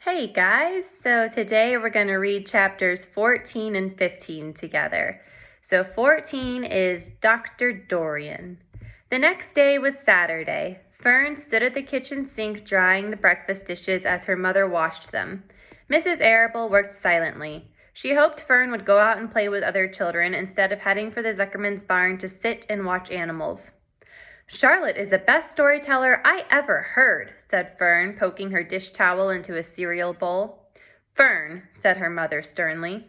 Hey guys, so today we're going to read chapters 14 and 15 together. So 14 is Dr. Dorian. The next day was Saturday. Fern stood at the kitchen sink drying the breakfast dishes as her mother washed them. Mrs. Arable worked silently. She hoped Fern would go out and play with other children instead of heading for the Zuckerman's barn to sit and watch animals. Charlotte is the best storyteller I ever heard, said Fern, poking her dish towel into a cereal bowl. Fern, said her mother sternly,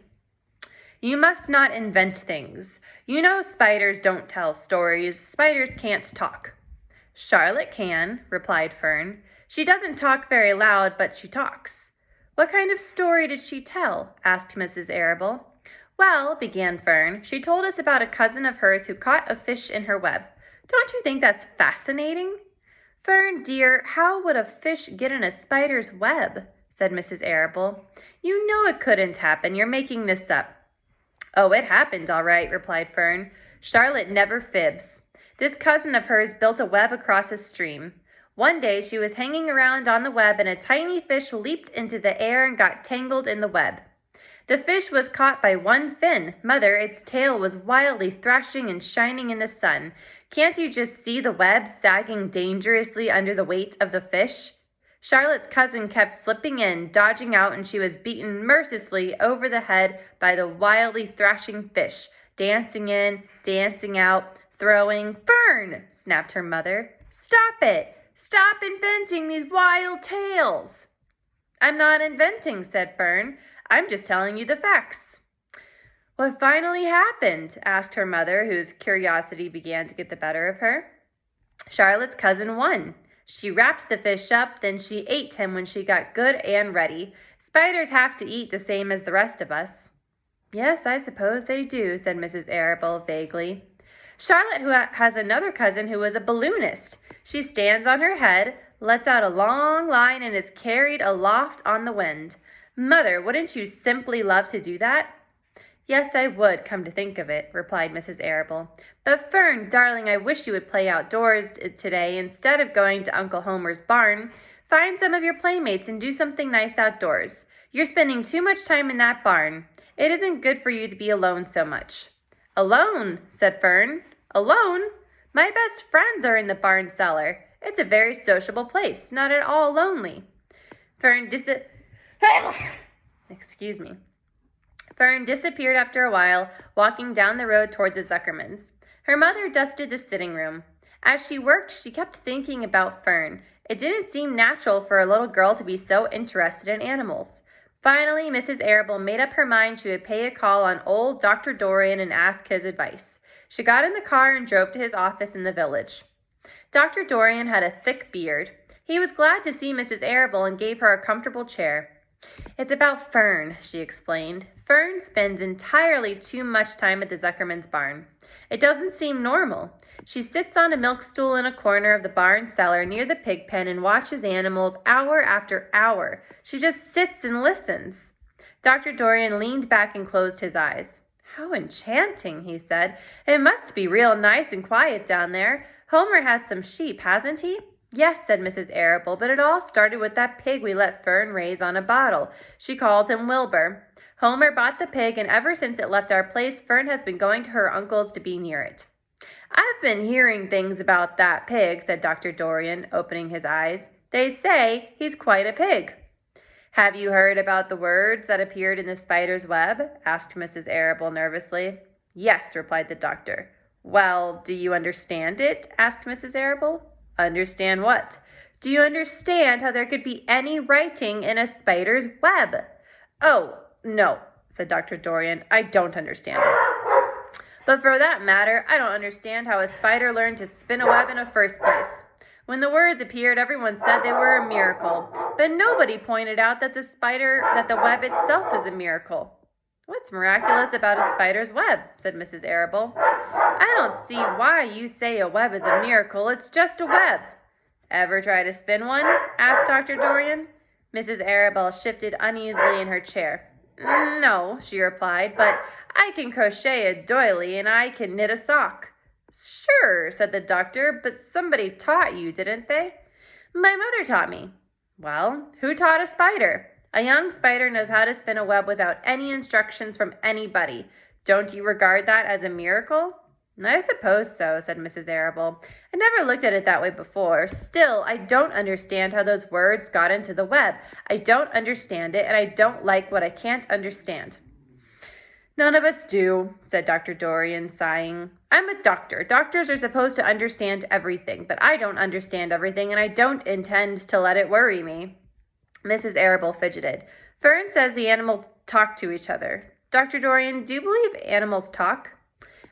you must not invent things. You know spiders don't tell stories. Spiders can't talk. Charlotte can, replied Fern. She doesn't talk very loud, but she talks. What kind of story did she tell? Asked Mrs. Arable. Well, began Fern, she told us about a cousin of hers who caught a fish in her web. Don't you think that's fascinating? Fern, dear, how would a fish get in a spider's web? Said Mrs. Arable. You know it couldn't happen. You're making this up. Oh, it happened all right, replied Fern. Charlotte never fibs. This cousin of hers built a web across a stream. One day she was hanging around on the web and a tiny fish leaped into the air and got tangled in the web. The fish was caught by one fin. Mother, its tail was wildly thrashing and shining in the sun. Can't you just see the web sagging dangerously under the weight of the fish? Charlotte's cousin kept slipping in, dodging out, and she was beaten mercilessly over the head by the wildly thrashing fish, dancing in, dancing out, throwing. Fern, snapped her mother. Stop it! Stop inventing these wild tales! I'm not inventing, said Fern. I'm just telling you the facts. What finally happened? Asked her mother, whose curiosity began to get the better of her. Charlotte's cousin won. She wrapped the fish up, then she ate him when she got good and ready. Spiders have to eat the same as the rest of us. Yes, I suppose they do, said Mrs. Arable vaguely. Charlotte has another cousin who is a balloonist. She stands on her head, lets out a long line, and is carried aloft on the wind. Mother, wouldn't you simply love to do that? Yes, I would, come to think of it, replied Mrs. Arable. But Fern, darling, I wish you would play outdoors today instead of going to Uncle Homer's barn. Find some of your playmates and do something nice outdoors. You're spending too much time in that barn. It isn't good for you to be alone so much. Alone, said Fern. Alone? My best friends are in the barn cellar. It's a very sociable place, not at all lonely. Fern disappeared after a while, walking down the road toward the Zuckermans. Her mother dusted the sitting room. As she worked, she kept thinking about Fern. It didn't seem natural for a little girl to be so interested in animals. Finally, Mrs. Arable made up her mind she would pay a call on old Dr. Dorian and ask his advice. She got in the car and drove to his office in the village. Dr. Dorian had a thick beard. He was glad to see Mrs. Arable and gave her a comfortable chair. It's about Fern, she explained. Fern spends entirely too much time at the Zuckerman's barn. It doesn't seem normal. She sits on a milk stool in a corner of the barn cellar near the pig pen and watches animals hour after hour. She just sits and listens. Dr. Dorian leaned back and closed his eyes. How enchanting, he said. It must be real nice and quiet down there. Homer has some sheep, hasn't he? Yes, said Mrs. Arable, but it all started with that pig we let Fern raise on a bottle. She calls him Wilbur. Homer bought the pig, and ever since it left our place, Fern has been going to her uncle's to be near it. I've been hearing things about that pig, said Dr. Dorian, opening his eyes. They say he's quite a pig. Have you heard about the words that appeared in the spider's web? Asked Mrs. Arable nervously. Yes, replied the doctor. Well, do you understand it? Asked Mrs. Arable. Understand what? Do you understand how there could be any writing in a spider's web? Oh, no, said Dr. Dorian. I don't understand it. But for that matter, I don't understand how a spider learned to spin a web in the first place. When the words appeared, everyone said they were a miracle, but nobody pointed out that the web itself is a miracle. What's miraculous about a spider's web? Said Mrs. Arable. I don't see why you say a web is a miracle. It's just a web. Ever try to spin one? Asked Dr. Dorian. Mrs. Arable shifted uneasily in her chair. No, she replied, but I can crochet a doily and I can knit a sock. Sure, said the doctor, but somebody taught you, didn't they? My mother taught me. Well, who taught a spider? A young spider knows how to spin a web without any instructions from anybody. Don't you regard that as a miracle?" "I suppose so," said Mrs. Arable. "I never looked at it that way before. Still, I don't understand how those words got into the web. I don't understand it, and I don't like what I can't understand." "None of us do," said Dr. Dorian, sighing. "I'm a doctor. Doctors are supposed to understand everything, but I don't understand everything, and I don't intend to let it worry me." Mrs. Arable fidgeted. "Fern says the animals talk to each other. Dr. Dorian, do you believe animals talk?"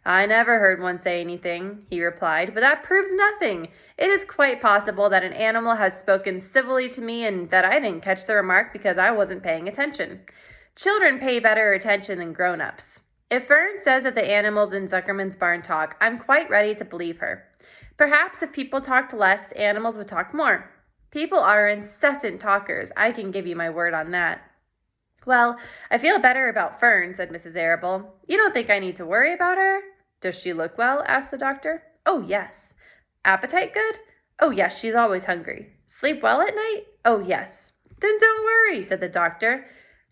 "I never heard one say anything," he replied, "but that proves nothing. It is quite possible that an animal has spoken civilly to me and that I didn't catch the remark because I wasn't paying attention. Children pay better attention than grown-ups. If Fern says that the animals in Zuckerman's barn talk, I'm quite ready to believe her. Perhaps if people talked less, animals would talk more. People are incessant talkers, I can give you my word on that." "Well, I feel better about Fern," said Mrs. Arable. "You don't think I need to worry about her?" "Does she look well?" asked the doctor. "Oh, yes." "Appetite good?" "Oh, yes, she's always hungry." "Sleep well at night?" "Oh, yes." "Then don't worry," said the doctor.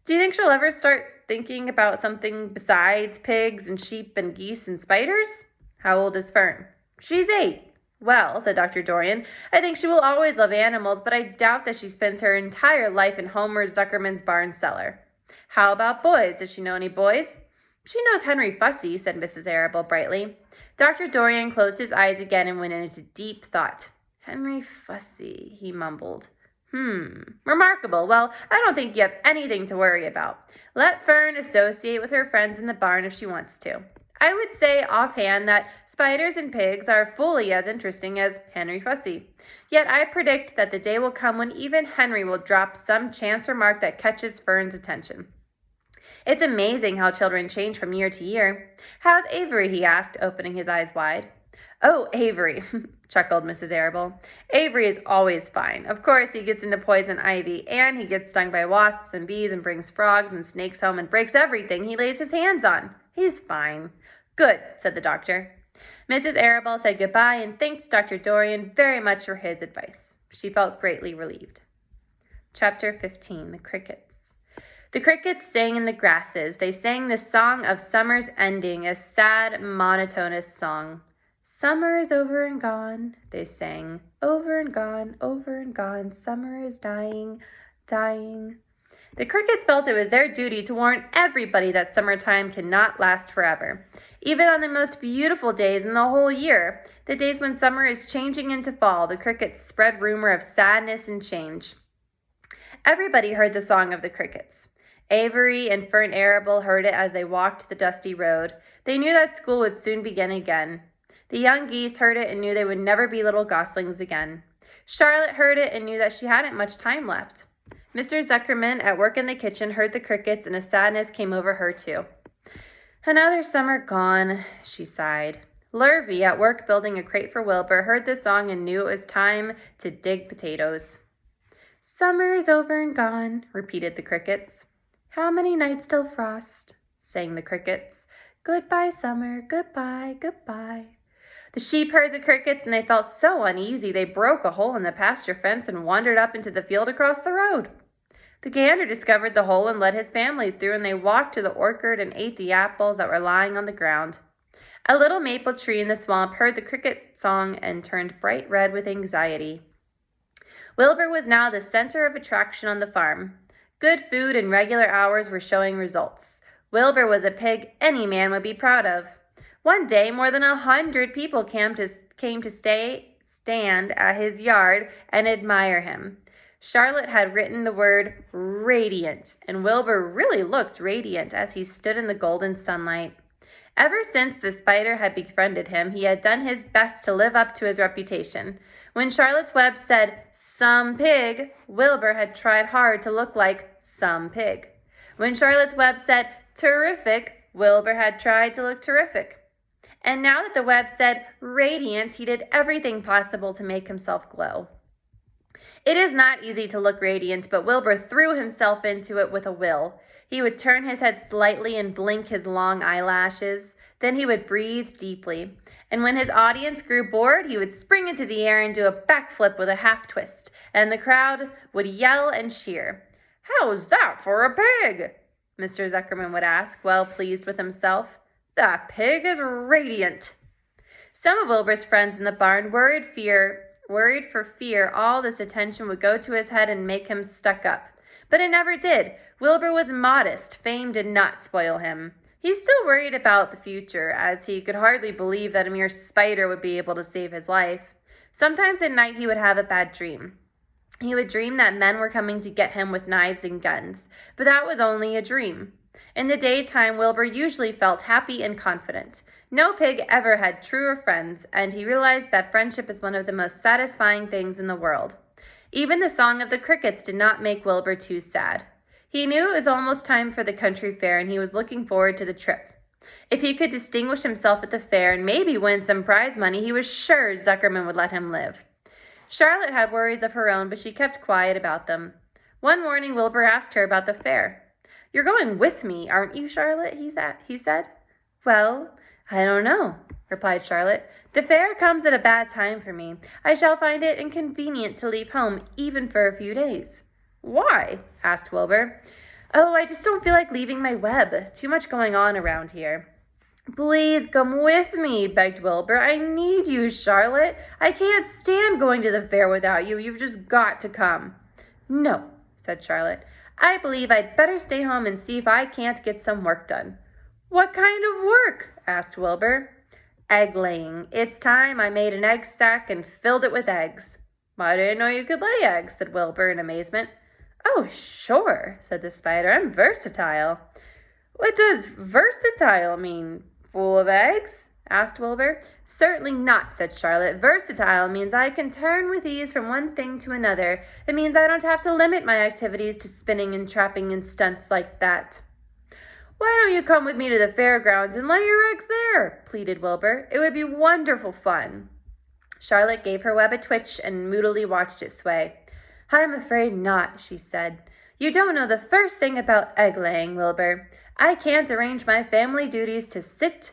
"Do you think she'll ever start thinking about something besides pigs and sheep and geese and spiders?" "How old is Fern?" "She's 8. "Well," said Dr. Dorian, "I think she will always love animals, but I doubt that she spends her entire life in Homer Zuckerman's barn cellar." "How about boys? Does she know any boys?" "She knows Henry Fussy," said Mrs. Arable brightly. Dr. Dorian closed his eyes again and went into deep thought. "Henry Fussy," he mumbled. Remarkable. Well, I don't think you have anything to worry about. Let Fern associate with her friends in the barn if she wants to. I would say offhand that spiders and pigs are fully as interesting as Henry Fussy. Yet I predict that the day will come when even Henry will drop some chance remark that catches Fern's attention. It's amazing how children change from year to year. How's Avery? He asked, opening his eyes wide. "Oh, Avery," chuckled Mrs. Arable. "Avery is always fine. Of course, he gets into poison ivy, and he gets stung by wasps and bees and brings frogs and snakes home and breaks everything he lays his hands on. He's fine." "Good," said the doctor. Mrs. Arable said goodbye and thanked Dr. Dorian very much for his advice. She felt greatly relieved. Chapter 15, The Crickets. The crickets sang in the grasses. They sang the song of summer's ending, a sad, monotonous song. "Summer is over and gone," they sang. "Over and gone, over and gone. Summer is dying, dying." The crickets felt it was their duty to warn everybody that summertime cannot last forever. Even on the most beautiful days in the whole year, the days when summer is changing into fall, the crickets spread rumor of sadness and change. Everybody heard the song of the crickets. Avery and Fern Arable heard it as they walked the dusty road. They knew that school would soon begin again. The young geese heard it and knew they would never be little goslings again. Charlotte heard it and knew that she hadn't much time left. Mr. Zuckerman, at work in the kitchen, heard the crickets, and a sadness came over her too. "Another summer gone," she sighed. Lurvy, at work building a crate for Wilbur, heard the song and knew it was time to dig potatoes. "Summer is over and gone," repeated the crickets. "How many nights till frost?" sang the crickets. "Goodbye, summer, goodbye, goodbye." The sheep heard the crickets, and they felt so uneasy they broke a hole in the pasture fence and wandered up into the field across the road. The gander discovered the hole and led his family through, and they walked to the orchard and ate the apples that were lying on the ground. A little maple tree in the swamp heard the cricket song and turned bright red with anxiety. Wilbur was now the center of attraction on the farm. Good food and regular hours were showing results. Wilbur was a pig any man would be proud of. One day, more than 100 people came to stand at his yard and admire him. Charlotte had written the word radiant, and Wilbur really looked radiant as he stood in the golden sunlight. Ever since the spider had befriended him, he had done his best to live up to his reputation. When Charlotte's Web said, "some pig," Wilbur had tried hard to look like some pig. When Charlotte's Web said, "terrific," Wilbur had tried to look terrific. And now that the web said radiant, he did everything possible to make himself glow. It is not easy to look radiant, but Wilbur threw himself into it with a will. He would turn his head slightly and blink his long eyelashes. Then he would breathe deeply. And when his audience grew bored, he would spring into the air and do a backflip with a half twist, and the crowd would yell and cheer. "How's that for a pig?" Mr. Zuckerman would ask, well pleased with himself. "That pig is radiant." Some of Wilbur's friends in the barn worried for fear all this attention would go to his head and make him stuck up. But it never did. Wilbur was modest. Fame did not spoil him. He still worried about the future, as he could hardly believe that a mere spider would be able to save his life. Sometimes at night he would have a bad dream. He would dream that men were coming to get him with knives and guns, but that was only a dream. In the daytime, Wilbur usually felt happy and confident. No pig ever had truer friends, and he realized that friendship is one of the most satisfying things in the world. Even the song of the crickets did not make Wilbur too sad. He knew it was almost time for the country fair, and he was looking forward to the trip. If he could distinguish himself at the fair and maybe win some prize money, he was sure Zuckerman would let him live. Charlotte had worries of her own, but she kept quiet about them. One morning, Wilbur asked her about the fair. "You're going with me, aren't you, Charlotte?" he said. "Well, I don't know," replied Charlotte. "The fair comes at a bad time for me. I shall find it inconvenient to leave home even for a few days." "Why?" asked Wilbur. "Oh, I just don't feel like leaving my web. Too much going on around here." "Please come with me," begged Wilbur. "I need you, Charlotte. I can't stand going to the fair without you. You've just got to come." "No," said Charlotte. "I believe I'd better stay home and see if I can't get some work done." "What kind of work?" asked Wilbur. "Egg laying. It's time I made an egg sack and filled it with eggs." "I didn't know you could lay eggs," said Wilbur in amazement. "Oh, sure," said the spider. "I'm versatile." "What does versatile mean? Full of eggs?" asked Wilbur. "Certainly not," said Charlotte. "Versatile means I can turn with ease from one thing to another. It means I don't have to limit my activities to spinning and trapping and stunts like that." "Why don't you come with me to the fairgrounds and lay your eggs there?" pleaded Wilbur. "It would be wonderful fun." Charlotte gave her web a twitch and moodily watched it sway. "I'm afraid not," she said. "You don't know the first thing about egg-laying, Wilbur. I can't arrange my family duties to suit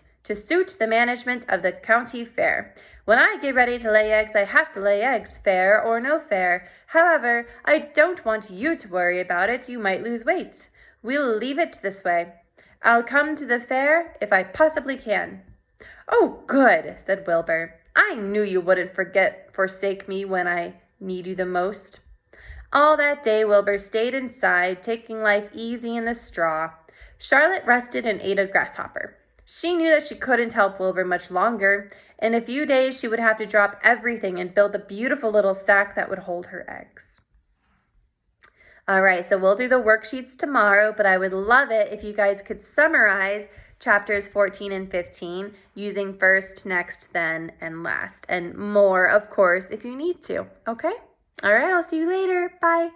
the management of the county fair. When I get ready to lay eggs, I have to lay eggs, fair or no fair. However, I don't want you to worry about it. You might lose weight. We'll leave it this way. I'll come to the fair if I possibly can." "Oh, good," said Wilbur. "I knew you wouldn't forsake me when I need you the most." All that day, Wilbur stayed inside, taking life easy in the straw. Charlotte rested and ate a grasshopper. She knew that she couldn't help Wilbur much longer. In a few days, she would have to drop everything and build a beautiful little sack that would hold her eggs. All right, so we'll do the worksheets tomorrow, but I would love it if you guys could summarize chapters 14 and 15 using first, next, then, and last, and more, of course, if you need to, okay? All right, I'll see you later. Bye.